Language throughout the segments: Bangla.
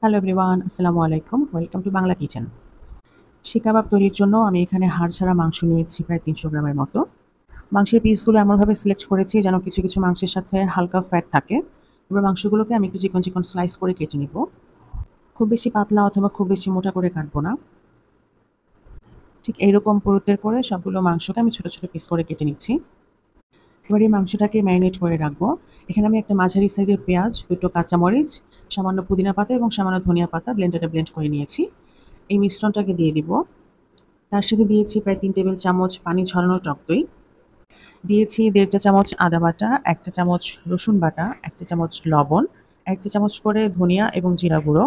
হ্যালো এভরিওয়ান, আসসালামু আলাইকুম। Welcome to Bangla kitchen. শিক কাবাব তৈরির জন্য আমি এখানে হাড় ছাড়া মাংস নিয়েছি প্রায় ৩০০ গ্রামের মতো। মাংসের পিসগুলো এমনভাবে সিলেক্ট করেছি যেন কিছু, কিছু মাংসের সাথে হালকা ফ্যাট থাকে। এবার মাংসগুলোকে আমি একটু চিকন, চিকন স্লাইস করে কেটে নিব। খুব বেশি পাতলা অথবা খুব বেশি মোটা করে কাটবো না। ঠিক এইরকম পুরুত্বের করে সবগুলো মাংসকে আমি ছোট, ছোট পিস করে কেটে নিচ্ছি। এবার এই মাংসটাকে ম্যারিনেট করে রাখবো। এখানে আমি একটা মাঝারি সাইজের পেঁয়াজ, ২ টো কাঁচামরিচ, সামান্য পুদিনা পাতা এবং সামান্য ধনিয়া পাতা ব্লেন্ডারে ব্লেন্ড করে নিয়েছি। এই মিশ্রণটাকে দিয়ে দিব। তার সাথে দিয়েছি প্রায় ৩ টেবিল চামচ পানি ঝরানো টক দই। দিয়েছি ১.৫ চা চামচ আদা বাটা, ১ চা চামচ রসুন বাটা, ১ চা চামচ লবণ, ১ চা চামচ করে ধনিয়া এবং জিরা গুঁড়ো,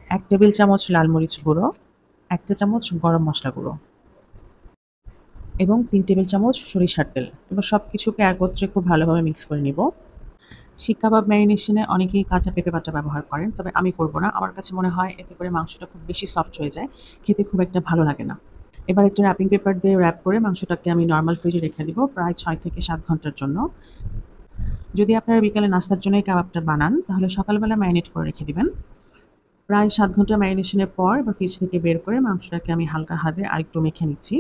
১ টেবিল চামচ লাল মরিচ গুঁড়ো, ১ চা চামচ গরম মসলা গুঁড়ো এবং ৩ টেবিল চামচ সরিষার তেল। এবার সবকিছুকে একত্রে খুব ভালোভাবে মিক্স করে নিব। শিক কাবাব ম্যারিনেশনে অনেকেই কাঁচা পেঁপে বাটা ব্যবহার করেন, তবে আমি করব না। আমার কাছে মনে হয় এতে করে মাংসটা খুব বেশি সফট হয়ে যায়। খেতে খুব একটা ভালো লাগে না। এবার একটা র্যাপিং পেপার দিয়ে র্যাপ করে মাংসটাকে আমি নরমাল ফ্রিজে রেখে দিব প্রায় ৬ থেকে ৭ ঘন্টার জন্য। যদি আপনারা বিকালে নাস্তার জন্য এই কাবাবটা বানান, তাহলে সকালবেলা ম্যারিনেট করে রেখে দিবেন। প্রায় ৭ ঘন্টা ম্যারিনেশনের পর এবার ফ্রিজ থেকে বের করে মাংসটাকে আমি হালকা হাতে আরেকটু মেখে নিচ্ছি।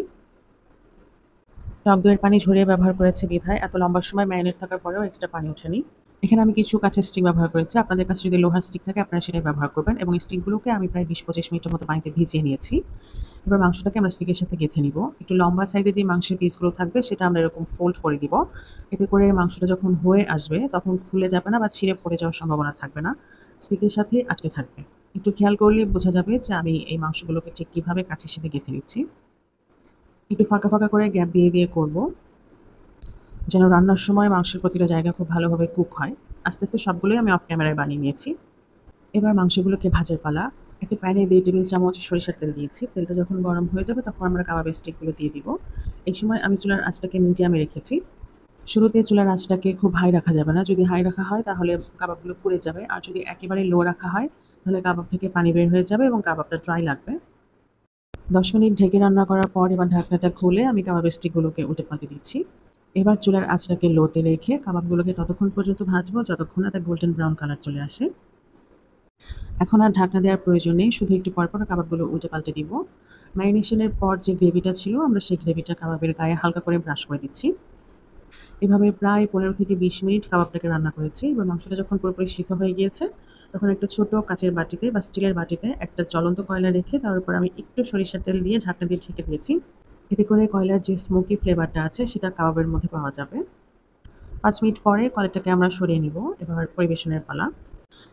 টক দইয়ের পানি ঝরিয়ে ব্যবহার করেছি বিধায় এত লম্বা সময় ম্যারিনেট থাকার পরেও এক্সট্রা পানি ওঠেনি। এখানে আমি কিছু কাঠের স্টিক ব্যবহার করেছি। আপনাদের কাছে যদি লোহার স্টিক থাকে আপনারা সেটাই ব্যবহার করবেন এবং স্টিকগুলোকে আমি প্রায় ২০-২৫ মিনিটের মতো পানিতে ভিজিয়ে নিয়েছি। এবার মাংসটাকে আমরা স্টিকের সাথে গেঁথে নিব। একটু লম্বা সাইজের যে মাংসের পিসগুলো থাকবে সেটা আমরা এরকম ফোল্ড করে দিব। এতে করে মাংসটা যখন হয়ে আসবে তখন খুলে যাবে না বা ছিঁড়ে পড়ে যাওয়ার সম্ভাবনা থাকবে না। স্টিকের সাথেই আটকে থাকবে। একটু খেয়াল করলে বোঝা যাবে যে আমি এই মাংসগুলোকে ঠিক কীভাবে কাঠির সাথে গেঁথে নিচ্ছি। একটু ফাঁকা, ফাঁকা করে গ্যাপ দিয়ে, দিয়ে করব। যেন রান্নার সময় মাংসের প্রতিটা জায়গা খুব ভালোভাবে কুক হয়। আস্তে, আস্তে সবগুলোই আমি অফ ক্যামেরায় বানিয়ে নিয়েছি। এবার মাংসগুলোকে ভাজার পালা। একটা প্যানে ২ টেবিল চামচ সরিষার তেল দিয়েছি। তেলটা যখন গরম হয়ে যাবে তখন আমরা কাবাবের স্টিকগুলো দিয়ে দিব। এই সময় আমি চুলার আঁচটাকে মিডিয়ামে রেখেছি। শুরুতে চুলার আঁচটাকে খুব হাই রাখা যাবে না। যদি হাই রাখা হয় তাহলে কাবাবগুলো পুড়ে যাবে। আর যদি একেবারে লো রাখা হয় তাহলে কাবাব থেকে পানি বের হয়ে যাবে এবং কাবাবটা ড্রাই লাগবে। ১০ মিনিট ঢেকে রান্না করার পর এবার ঢাকনাটা খুলে আমি কাবাবের স্টিকগুলোকে উল্টে-পাল্টে দিচ্ছি। এবার চুলার আঁচটাকে লোতে রেখে কাবাবগুলোকে ততক্ষণ পর্যন্ত ভাজবো যতক্ষণ না তা গোল্ডেন ব্রাউন কালার চলে আসে। এখন আর ঢাকনা দেওয়ার প্রয়োজন নেই। শুধু একটু পর, পর কাবাবগুলো উল্টে-পাল্টে দিব। ম্যারিনেশনের পর যে গ্রেভিটা ছিল আমরা সেই গ্রেভিটা কাবাবের গায়ে হালকা করে ব্রাশ করে দিচ্ছি। এভাবে প্রায় ১৫ থেকে ২০ মিনিট কাবাবটাকে রান্না করেছি। এবার মাংসটা যখন পুরোপুরি সিদ্ধ হয়ে গিয়েছে, তখন একটা ছোট কাঁচের বাটিতে বা স্টিলের বাটিতে একটা জ্বলন্ত কয়লা রেখে তার উপর আমি একটু সরিষার তেল দিয়ে ঢাকনা দিয়ে ঢেকে দিয়েছি। এতে করে কয়লার যে স্মোকি ফ্লেভারটা আছে সেটা কাবাবের মধ্যে পাওয়া যাবে। ৫ মিনিট পরে কড়াইটাকে আমরা সরিয়ে নিব। এবার পরিবেশনের পালা।